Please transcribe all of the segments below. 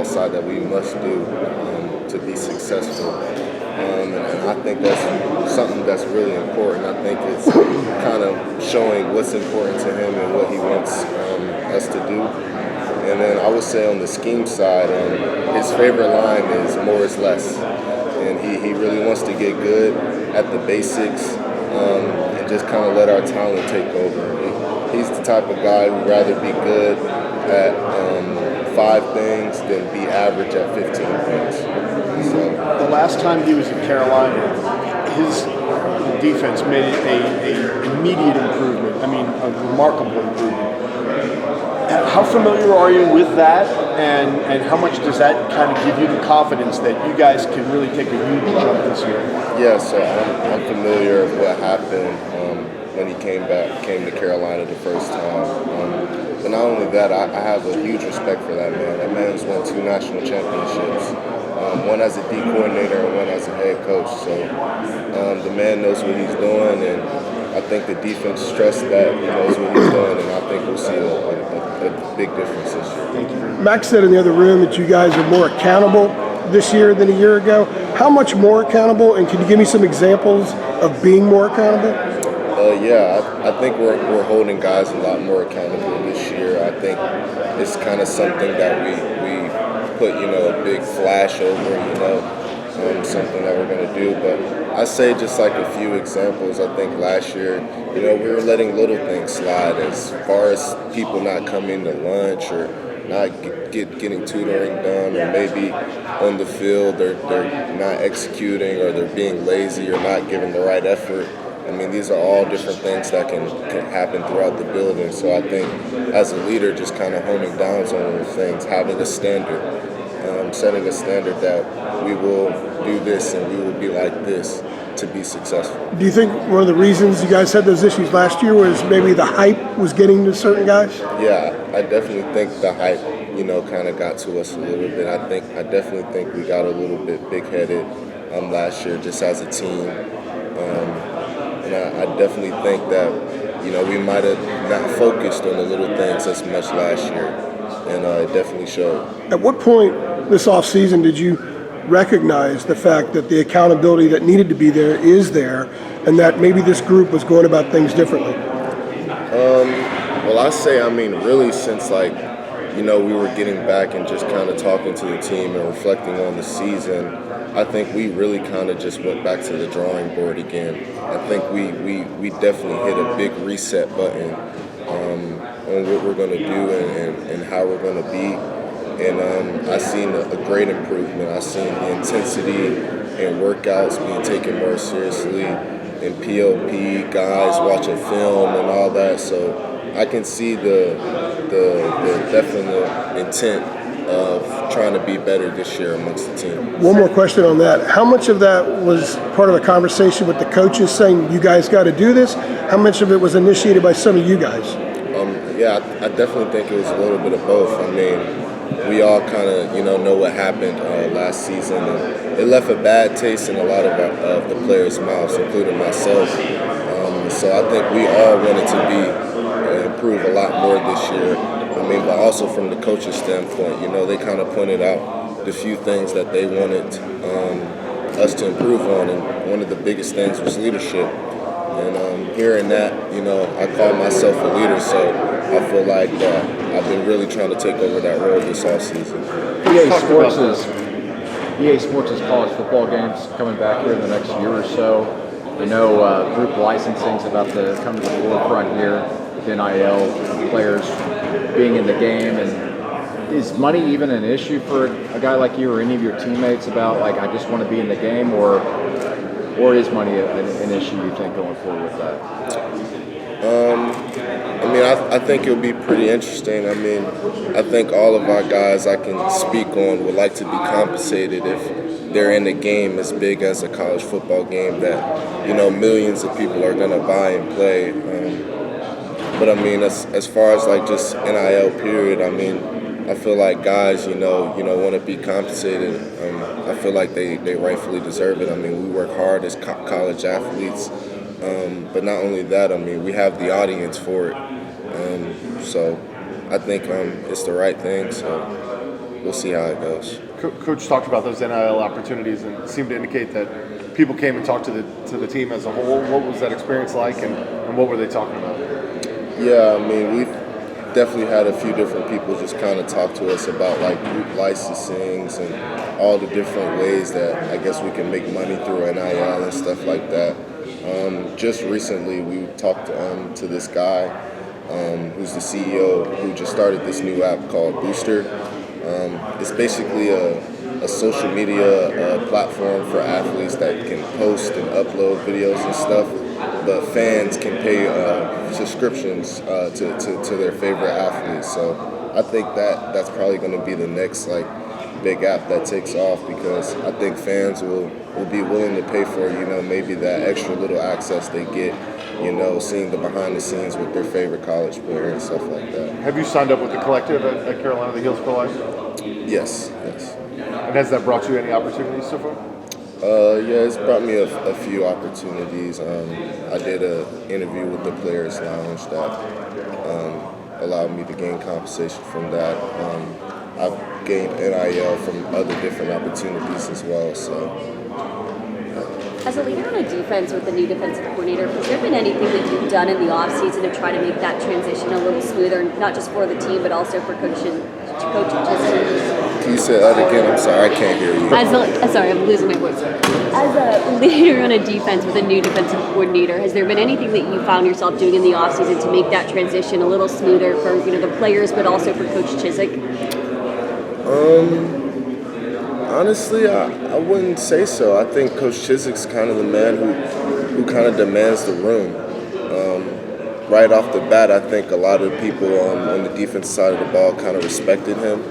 basketball side that we must do to be successful. And I think that's something that's really important. I think it's kind of showing what's important to him and what he wants us to do. And then I would say on the scheme side, his favorite line is more is less. And he really wants to get good at the basics and just kind of let our talent take over. He's the type of guy who'd rather be good at 5 things than be average at 15 things. So, the last time he was in Carolina, his defense made a immediate improvement. I mean, a remarkable improvement. How familiar are you with that, and how much does that kind of give you the confidence that you guys can really take a huge jump this year? Yeah, so I'm familiar with what happened when he came to Carolina the first time. But not only that, I have a huge respect for that man. That man has won 2 national championships, one as a D coordinator and one as a head coach. So the man knows what he's doing, and I think the defense stressed that he knows what he's doing, and I think we'll see a big difference this year. Max said in the other room that you guys are more accountable this year than a year ago. How much more accountable, and can you give me some examples of being more accountable? I think we're holding guys a lot more accountable this year. I think it's kind of something that we put, a big flash over, something that we're going to do. But I say just like a few examples. I think last year, we were letting little things slide as far as people not coming to lunch or not getting tutoring done, or maybe on the field they're not executing, or they're being lazy or not giving the right effort. I mean, these are all different things that can happen throughout the building. So I think as a leader, just kind of honing down on those things, having a standard, setting a standard that we will do this and we will be like this to be successful. Do you think one of the reasons you guys had those issues last year was maybe the hype was getting to certain guys? Yeah, I definitely think the hype, kind of got to us a little bit. I definitely think we got a little bit big-headed last year just as a team. And I definitely think that, we might have not focused on the little things as much last year, and it definitely showed. At what point this offseason did you recognize the fact that the accountability that needed to be there is there, and that maybe this group was going about things differently? Well, really since we were getting back and just kind of talking to the team and reflecting on the season, I think we really kind of just went back to the drawing board again. I think we definitely hit a big reset button on what we're going to do and how we're going to be. And I've seen a great improvement. I've seen the intensity and workouts being taken more seriously, and PLP, guys watching film and all that. So I can see the definite intent of trying to be better this year amongst the team. One more question on that. How much of that was part of a conversation with the coaches saying, you guys got to do this? How much of it was initiated by some of you guys? I definitely think it was a little bit of both. I mean, we all kind of, know what happened last season. And it left a bad taste in a lot of the players' mouths, including myself. So I think we all wanted to improve a lot more this year. But also from the coach's standpoint, they kind of pointed out the few things that they wanted us to improve on, and one of the biggest things was leadership. And hearing that, I call myself a leader, so I feel like I've been really trying to take over that role this offseason. EA Sports' college football games coming back here in the next year or so. I know group licensing is about to come to the forefront here with NIL players being in the game. And is money even an issue for a guy like you or any of your teammates about, I just want to be in the game, or is money an issue, you think, going forward with that? I think it'll be pretty interesting. I think all of our guys I can speak on would like to be compensated if they're in a game as big as a college football game that, millions of people are going to buy and play. But as far as just NIL period, I feel like guys, want to be compensated. I feel like they rightfully deserve it. We work hard as college athletes. But not only that, we have the audience for it. So I think it's the right thing. So we'll see how it goes. Coach talked about those NIL opportunities and seemed to indicate that people came and talked to the team as a whole. What was that experience like, and what were they talking about? Yeah, I mean, we've definitely had a few different people just kind of talk to us about like group licensings and all the different ways that I guess we can make money through NIL and stuff like that. Just recently, we talked to this guy who's the CEO who just started this new app called Booster. It's basically a social media platform for athletes that can post and upload videos and stuff, but fans can pay subscriptions to their favorite athletes. So I think that's probably going to be the next like big app that takes off, because I think fans will be willing to pay for, you know, maybe that extra little access they get, you know, seeing the behind the scenes with their favorite college player and stuff like that. Have you signed up with the collective at Carolina, the Heels for Life? Yes. And has that brought you any opportunities so far? Yeah, it's brought me a few opportunities. I did an interview with the Players Lounge that allowed me to gain compensation from that. I've gained NIL from other different opportunities as well. So. As a leader on a defense with the new defensive coordinator, has there been anything that you've done in the offseason to try to make that transition a little smoother, not just for the team, but also for coaching? Can you say that again? I'm sorry, I can't hear you. Sorry, I'm losing my voice. As a leader on a defense with a new defensive coordinator, has there been anything that you found yourself doing in the offseason to make that transition a little smoother for, you know, the players, but also for Coach Cedric? Honestly, I wouldn't say so. I think Coach Chiswick's kind of the man who kind of demands the room. Right off the bat, I think a lot of people on the defense side of the ball kind of respected him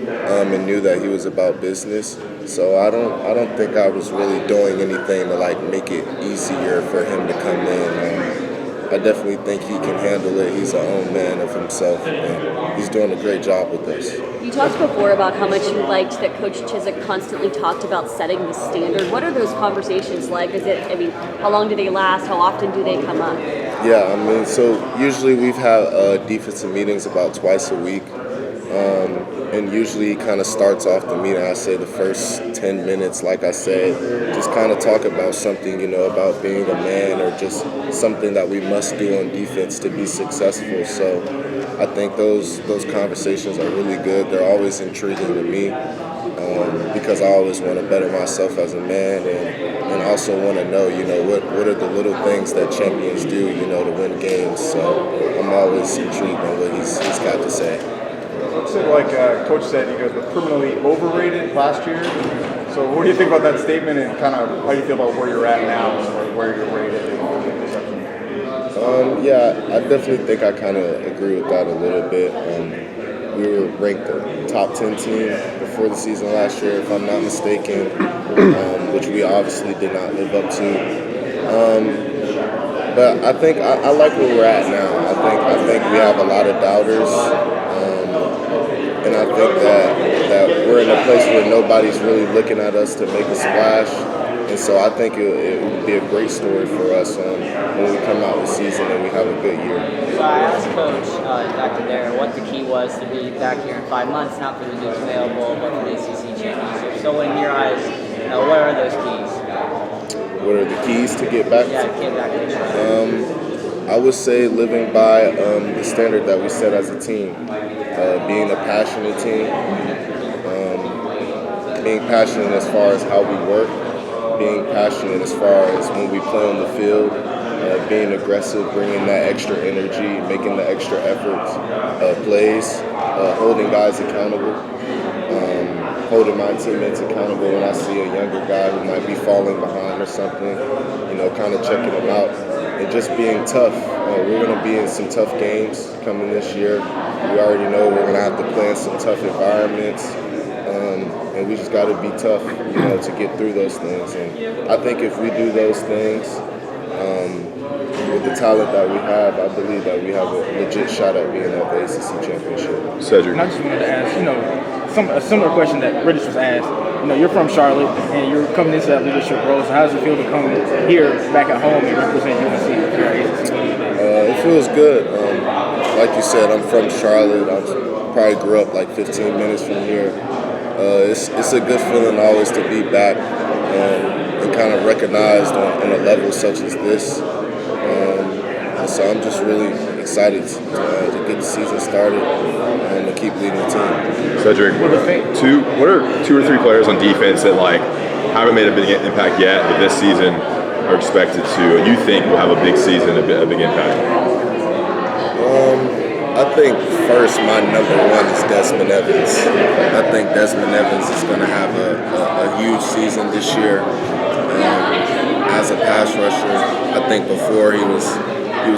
and knew that he was about business. So I don't think I was really doing anything to like make it easier for him to come in. I definitely think he can handle it. He's an own man of himself, and he's doing a great job with us. You talked before about how much you liked that Coach Chiswick constantly talked about setting the standard. What are those conversations like? How long do they last? How often do they come up? Yeah, I mean, so usually we've had defensive meetings about twice a week. And usually he kind of starts off the meeting, I say the first 10 minutes, like I said, just kind of talk about something, you know, about being a man or just something that we must do on defense to be successful. So I think those conversations are really good. They're always intriguing to me because I always want to better myself as a man and also want to know, you know, what are the little things that champions do, you know, to win games. So I'm always intrigued by what he's got to say. Like Coach said, you guys were criminally overrated last year. So what do you think about that statement, and kind of how do you feel about where you're at now and where you're rated? Yeah, I definitely think I kind of agree with that a little bit. We were ranked the top 10 team before the season last year, if I'm not mistaken, which we obviously did not live up to. But I think I like where we're at now. I think we have a lot of doubters. And I think that we're in a place where nobody's really looking at us to make a splash. And so I think it would be a great story for us when we come out this season and we have a good year. So I asked Coach Dr. Dare what the key was to be back here in 5 months, not for the Duke's Mail Bowl, but for the ACC championship. So in your eyes, what are those keys? What are the keys to get back? Yeah, to get back to the championship. I would say living by the standard that we set as a team, being a passionate team, being passionate as far as how we work, being passionate as far as when we play on the field, being aggressive, bringing that extra energy, making the extra efforts, plays, holding guys accountable, holding my teammates accountable when I see a younger guy who might be falling behind or something, you know, kind of checking them out. And just being tough. We're going to be in some tough games coming this year. We already know we're going to have to play in some tough environments. And we just got to be tough, you know, to get through those things. And I think if we do those things with the talent that we have, I believe that we have a legit shot at being at the ACC championship. Cedric. And I just wanted to ask, you know, a similar question that British was asked. You know, you're from Charlotte, and you're coming into that leadership role. So how does it feel to come here, back at home, and represent UNC here at ACC? It feels good. Like you said, I'm from Charlotte. I probably grew up like 15 minutes from here. it's a good feeling always to be back and kind of recognized on a level such as this. And so I'm just really excited to get the season started and to keep leading the team. Cedric, what are 2 or 3 players on defense that haven't made a big impact yet, but this season are expected to, and you think will have a big season, a big impact? I think first my number 1 is Desmond Evans. I think Desmond Evans is going to have a huge season this year as a pass rusher. I think before he was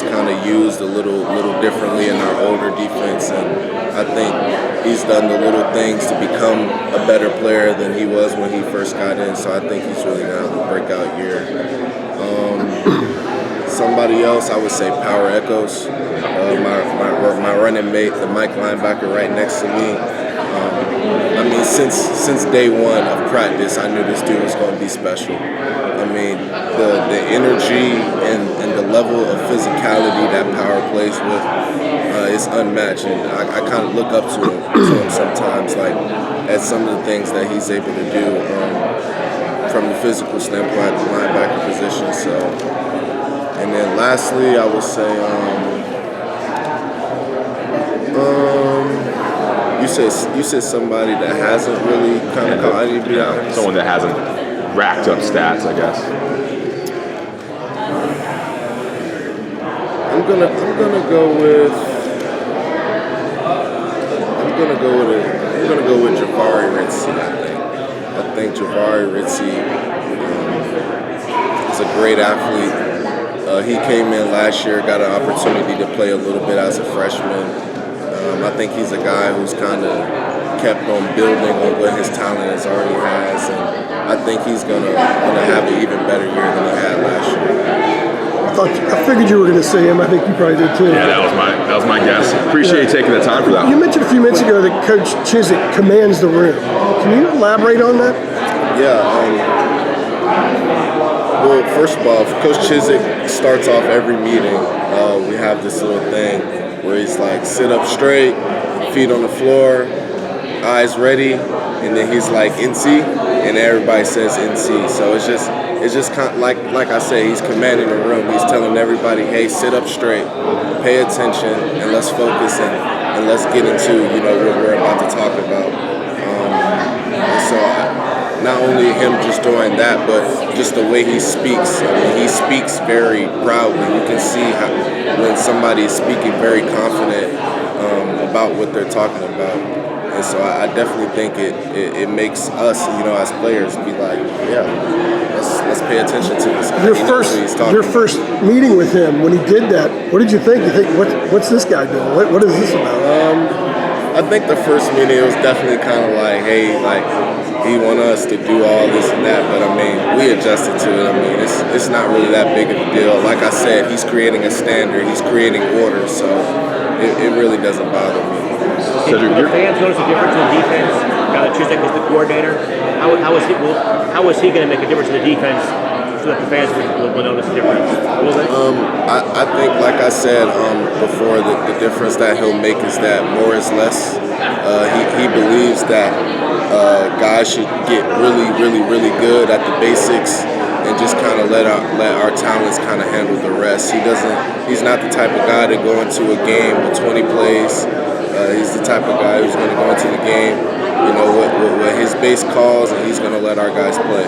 kind of used a little differently in our older defense, and I think he's done the little things to become a better player than he was when he first got in. So I think he's really going to have a breakout year. Somebody else, I would say Power Echoes. My running mate, the Mike linebacker right next to me. I mean, since day one of practice, I knew this dude was going to be special. I mean, the energy and the level of physicality that Power plays with is unmatched, and I kind of look up to him sometimes, like at some of the things that he's able to do from the physical standpoint at the linebacker position. So, and then lastly, I would say. You said somebody that hasn't really kind of caught anybody out. Someone that hasn't racked up stats, I guess. I'm gonna go with Jabari Ritzie. I think Jabari Ritzie is a great athlete. He came in last year, got an opportunity to play a little bit as a freshman. I think he's a guy who's kind of kept on building on what his talent already has, and I think he's gonna have an even better year than he had last year. I figured you were going to say him. I think you probably did too. Yeah, that was my guess. Appreciate you taking the time for that. You mentioned a few minutes ago that Coach Cedric commands the room. Can you elaborate on that? Yeah. Well, first of all, Coach Cedric starts off every meeting. We have this little thing where he's like, sit up straight, feet on the floor, eyes ready, and then he's like, NC, and everybody says NC. So it's just kind of like I say, he's commanding the room. He's telling everybody, hey, sit up straight, pay attention, and let's focus and let's get into what we're about to talk about. And so not only him just doing that, but just the way he speaks. I mean, he speaks very proudly. You can see when somebody is speaking very confident about what they're talking about. And so I definitely think it makes us, as players, be like, yeah, let's pay attention to this guy. Your first meeting with him, when he did that, what did you think? You think, what's this guy doing? What is this about? I think the first meeting, it was definitely kind of like, hey, like, he want us to do all this and that, but I mean, we adjusted to it. I mean, it's not really that big of a deal. Like I said, he's creating a standard, he's creating order, so it really doesn't bother me. Did the fans notice a difference in the defense now that Cedric is the coordinator? How is he going to make a difference in the defense so that the fans will notice the difference? I think, like I said before, the difference that he'll make is that more is less. He believes that guys should get really, really, really good at the basics and just kind of let our talents kind of handle the rest. He's not the type of guy to go into a game with 20 plays. He's the type of guy who's going to go into the game, with his base calls, and he's going to let our guys play.